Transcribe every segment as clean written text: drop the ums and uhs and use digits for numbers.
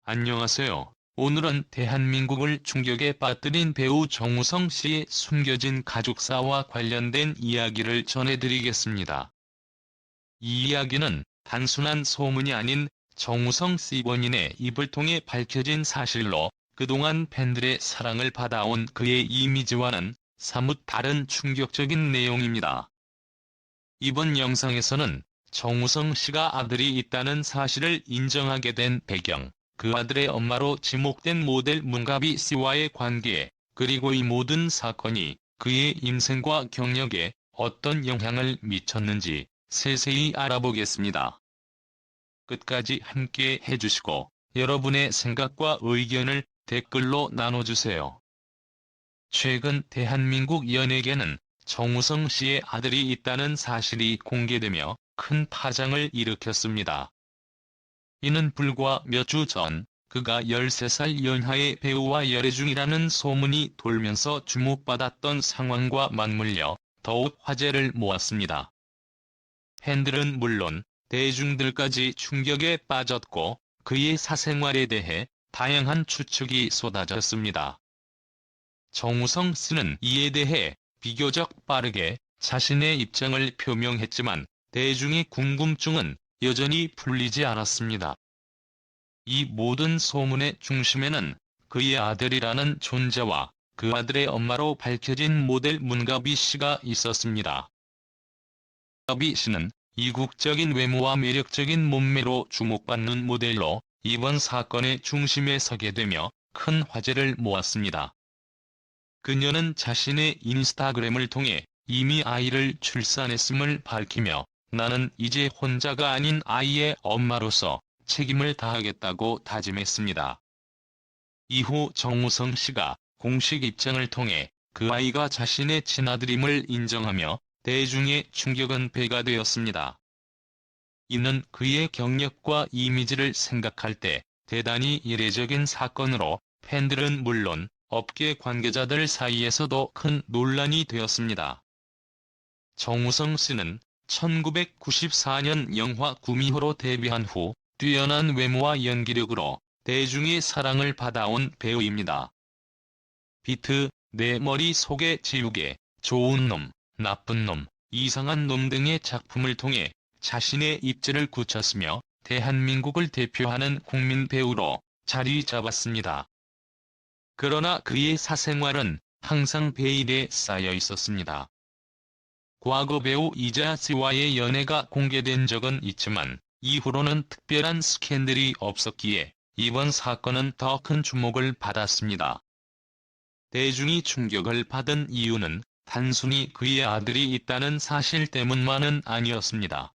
안녕하세요. 오늘은 대한민국을 충격에 빠뜨린 배우 정우성 씨의 숨겨진 가족사와 관련된 이야기를 전해드리겠습니다. 이 이야기는 단순한 소문이 아닌 정우성 씨 본인의 입을 통해 밝혀진 사실로 그동안 팬들의 사랑을 받아온 그의 이미지와는 사뭇 다른 충격적인 내용입니다. 이번 영상에서는 정우성 씨가 아들이 있다는 사실을 인정하게 된 배경, 그 아들의 엄마로 지목된 모델 문가비 씨와의 관계, 그리고 이 모든 사건이 그의 인생과 경력에 어떤 영향을 미쳤는지 세세히 알아보겠습니다. 끝까지 함께 해주시고 여러분의 생각과 의견을 댓글로 나눠주세요. 최근 대한민국 연예계는 정우성 씨의 아들이 있다는 사실이 공개되며 큰 파장을 일으켰습니다. 이는 불과 몇 주 전 그가 13살 연하의 배우와 열애 중이라는 소문이 돌면서 주목받았던 상황과 맞물려 더욱 화제를 모았습니다. 팬들은 물론 대중들까지 충격에 빠졌고 그의 사생활에 대해 다양한 추측이 쏟아졌습니다. 정우성 씨는 이에 대해 비교적 빠르게 자신의 입장을 표명했지만 대중의 궁금증은 여전히 풀리지 않았습니다. 이 모든 소문의 중심에는 그의 아들이라는 존재와 그 아들의 엄마로 밝혀진 모델 문가비 씨가 있었습니다. 문가비 씨는 이국적인 외모와 매력적인 몸매로 주목받는 모델로 이번 사건의 중심에 서게 되며 큰 화제를 모았습니다. 그녀는 자신의 인스타그램을 통해 이미 아이를 출산했음을 밝히며 나는 이제 혼자가 아닌 아이의 엄마로서 책임을 다하겠다고 다짐했습니다. 이후 정우성 씨가 공식 입장을 통해 그 아이가 자신의 친아들임을 인정하며 대중의 충격은 배가 되었습니다. 이는 그의 경력과 이미지를 생각할 때 대단히 이례적인 사건으로 팬들은 물론 업계 관계자들 사이에서도 큰 논란이 되었습니다. 정우성 씨는 1994년 영화 구미호로 데뷔한 후 뛰어난 외모와 연기력으로 대중의 사랑을 받아온 배우입니다. 비트, 내 머릿속에 지우개, 좋은 놈, 나쁜 놈, 이상한 놈 등의 작품을 통해 자신의 입지를 굳혔으며 대한민국을 대표하는 국민 배우로 자리 잡았습니다. 그러나 그의 사생활은 항상 베일에 쌓여 있었습니다. 과거 배우 이자 씨와의 연애가 공개된 적은 있지만 이후로는 특별한 스캔들이 없었기에 이번 사건은 더 큰 주목을 받았습니다. 대중이 충격을 받은 이유는 단순히 그의 아들이 있다는 사실 때문만은 아니었습니다.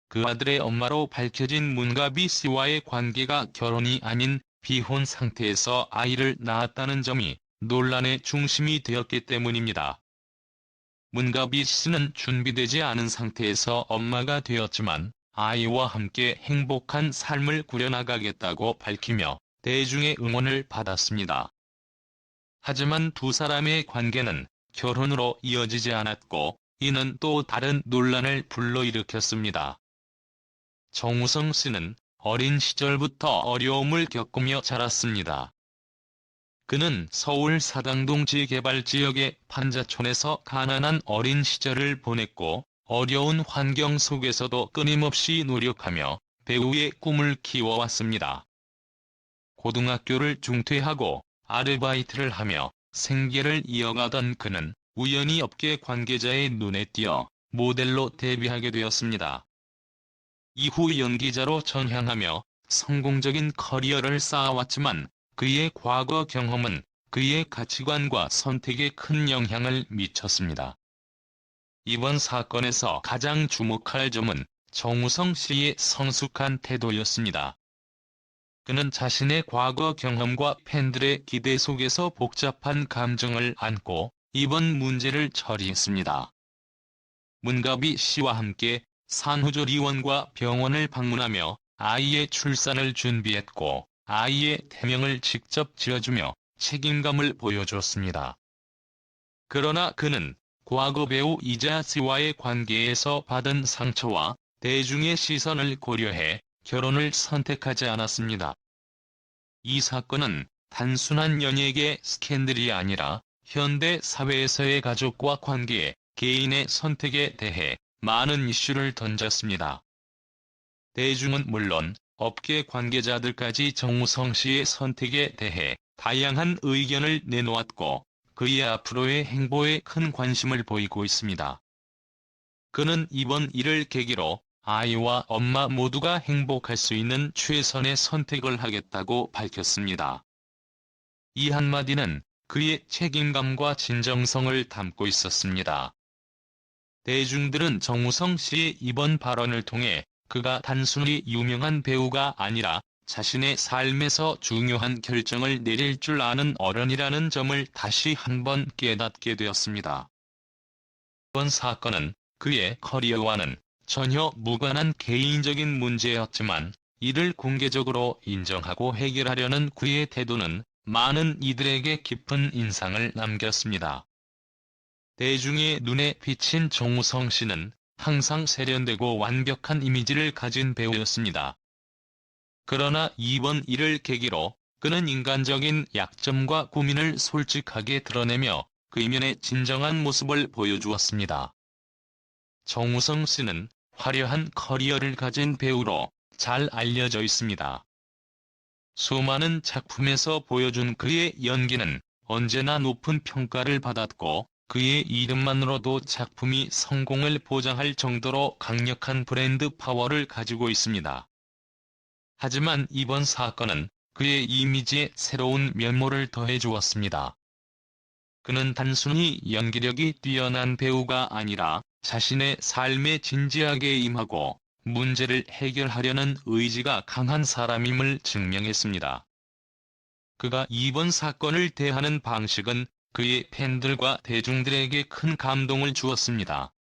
그 아들의 엄마로 밝혀진 문가비 씨와의 관계가 결혼이 아닌 비혼 상태에서 아이를 낳았다는 점이 논란의 중심이 되었기 때문입니다. 문가비 씨는 준비되지 않은 상태에서 엄마가 되었지만 아이와 함께 행복한 삶을 꾸려나가겠다고 밝히며 대중의 응원을 받았습니다. 하지만 두 사람의 관계는 결혼으로 이어지지 않았고 이는 또 다른 논란을 불러일으켰습니다. 정우성 씨는 어린 시절부터 어려움을 겪으며 자랐습니다. 그는 서울 사당동 지개발지역의 판자촌에서 가난한 어린 시절을 보냈고 어려운 환경 속에서도 끊임없이 노력하며 배우의 꿈을 키워왔습니다. 고등학교를 중퇴하고 아르바이트를 하며 생계를 이어가던 그는 우연히 업계 관계자의 눈에 띄어 모델로 데뷔하게 되었습니다. 이후 연기자로 전향하며 성공적인 커리어를 쌓아왔지만 그의 과거 경험은 그의 가치관과 선택에 큰 영향을 미쳤습니다. 이번 사건에서 가장 주목할 점은 정우성 씨의 성숙한 태도였습니다. 그는 자신의 과거 경험과 팬들의 기대 속에서 복잡한 감정을 안고 이번 문제를 처리했습니다. 문가비 씨와 함께 산후조리원과 병원을 방문하며 아이의 출산을 준비했고 아이의 태명을 직접 지어주며 책임감을 보여줬습니다. 그러나 그는 과거 배우 이자 씨와의 관계에서 받은 상처와 대중의 시선을 고려해 결혼을 선택하지 않았습니다. 이 사건은 단순한 연예계 스캔들이 아니라 현대 사회에서의 가족과 관계, 개인의 선택에 대해 많은 이슈를 던졌습니다. 대중은 물론 업계 관계자들까지 정우성 씨의 선택에 대해 다양한 의견을 내놓았고 그의 앞으로의 행보에 큰 관심을 보이고 있습니다. 그는 이번 일을 계기로 아이와 엄마 모두가 행복할 수 있는 최선의 선택을 하겠다고 밝혔습니다. 이 한마디는 그의 책임감과 진정성을 담고 있었습니다. 대중들은 정우성 씨의 이번 발언을 통해 그가 단순히 유명한 배우가 아니라 자신의 삶에서 중요한 결정을 내릴 줄 아는 어른이라는 점을 다시 한번 깨닫게 되었습니다. 이번 사건은 그의 커리어와는 전혀 무관한 개인적인 문제였지만 이를 공개적으로 인정하고 해결하려는 그의 태도는 많은 이들에게 깊은 인상을 남겼습니다. 대중의 눈에 비친 정우성 씨는 항상 세련되고 완벽한 이미지를 가진 배우였습니다. 그러나 이번 일을 계기로 그는 인간적인 약점과 고민을 솔직하게 드러내며 그 이면의 진정한 모습을 보여주었습니다. 정우성 씨는 화려한 커리어를 가진 배우로 잘 알려져 있습니다. 수많은 작품에서 보여준 그의 연기는 언제나 높은 평가를 받았고 그의 이름만으로도 작품이 성공을 보장할 정도로 강력한 브랜드 파워를 가지고 있습니다. 하지만 이번 사건은 그의 이미지에 새로운 면모를 더해주었습니다. 그는 단순히 연기력이 뛰어난 배우가 아니라 자신의 삶에 진지하게 임하고 문제를 해결하려는 의지가 강한 사람임을 증명했습니다. 그가 이번 사건을 대하는 방식은 그의 팬들과 대중들에게 큰 감동을 주었습니다.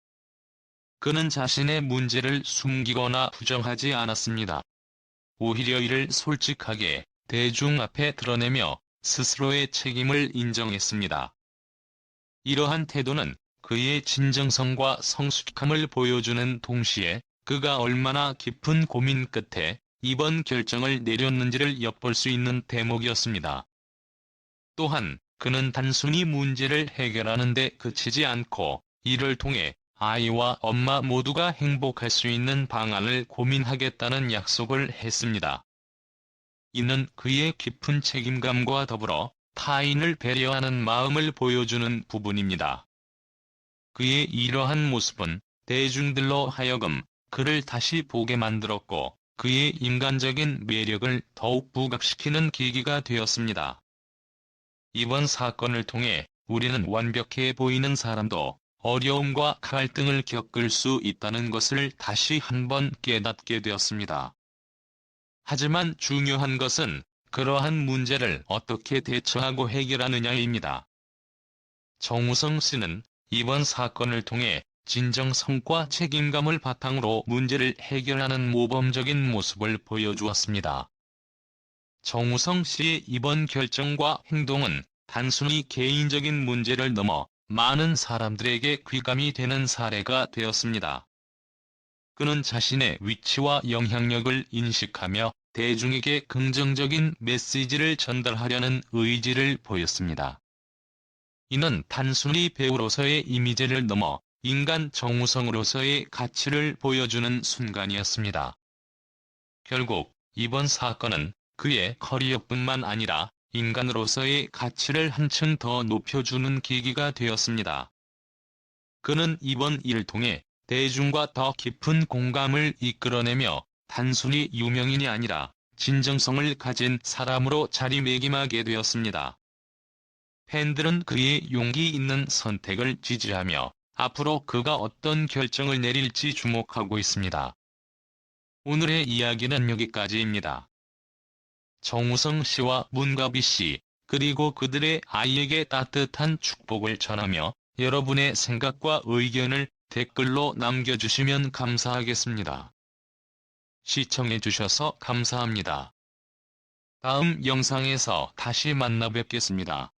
그는 자신의 문제를 숨기거나 부정하지 않았습니다. 오히려 이를 솔직하게 대중 앞에 드러내며 스스로의 책임을 인정했습니다. 이러한 태도는 그의 진정성과 성숙함을 보여주는 동시에 그가 얼마나 깊은 고민 끝에 이번 결정을 내렸는지를 엿볼 수 있는 대목이었습니다. 또한 그는 단순히 문제를 해결하는 데 그치지 않고 이를 통해 아이와 엄마 모두가 행복할 수 있는 방안을 고민하겠다는 약속을 했습니다. 이는 그의 깊은 책임감과 더불어 타인을 배려하는 마음을 보여주는 부분입니다. 그의 이러한 모습은 대중들로 하여금 그를 다시 보게 만들었고 그의 인간적인 매력을 더욱 부각시키는 계기가 되었습니다. 이번 사건을 통해 우리는 완벽해 보이는 사람도 어려움과 갈등을 겪을 수 있다는 것을 다시 한번 깨닫게 되었습니다. 하지만 중요한 것은 그러한 문제를 어떻게 대처하고 해결하느냐입니다. 정우성 씨는 이번 사건을 통해 진정성과 책임감을 바탕으로 문제를 해결하는 모범적인 모습을 보여주었습니다. 정우성 씨의 이번 결정과 행동은 단순히 개인적인 문제를 넘어 많은 사람들에게 귀감이 되는 사례가 되었습니다. 그는 자신의 위치와 영향력을 인식하며 대중에게 긍정적인 메시지를 전달하려는 의지를 보였습니다. 이는 단순히 배우로서의 이미지를 넘어 인간 정우성으로서의 가치를 보여주는 순간이었습니다. 결국 이번 사건은 그의 커리어뿐만 아니라 인간으로서의 가치를 한층 더 높여주는 계기가 되었습니다. 그는 이번 일을 통해 대중과 더 깊은 공감을 이끌어내며 단순히 유명인이 아니라 진정성을 가진 사람으로 자리매김하게 되었습니다. 팬들은 그의 용기 있는 선택을 지지하며 앞으로 그가 어떤 결정을 내릴지 주목하고 있습니다. 오늘의 이야기는 여기까지입니다. 정우성 씨와 문가비 씨, 그리고 그들의 아이에게 따뜻한 축복을 전하며 여러분의 생각과 의견을 댓글로 남겨주시면 감사하겠습니다. 시청해주셔서 감사합니다. 다음 영상에서 다시 만나 뵙겠습니다.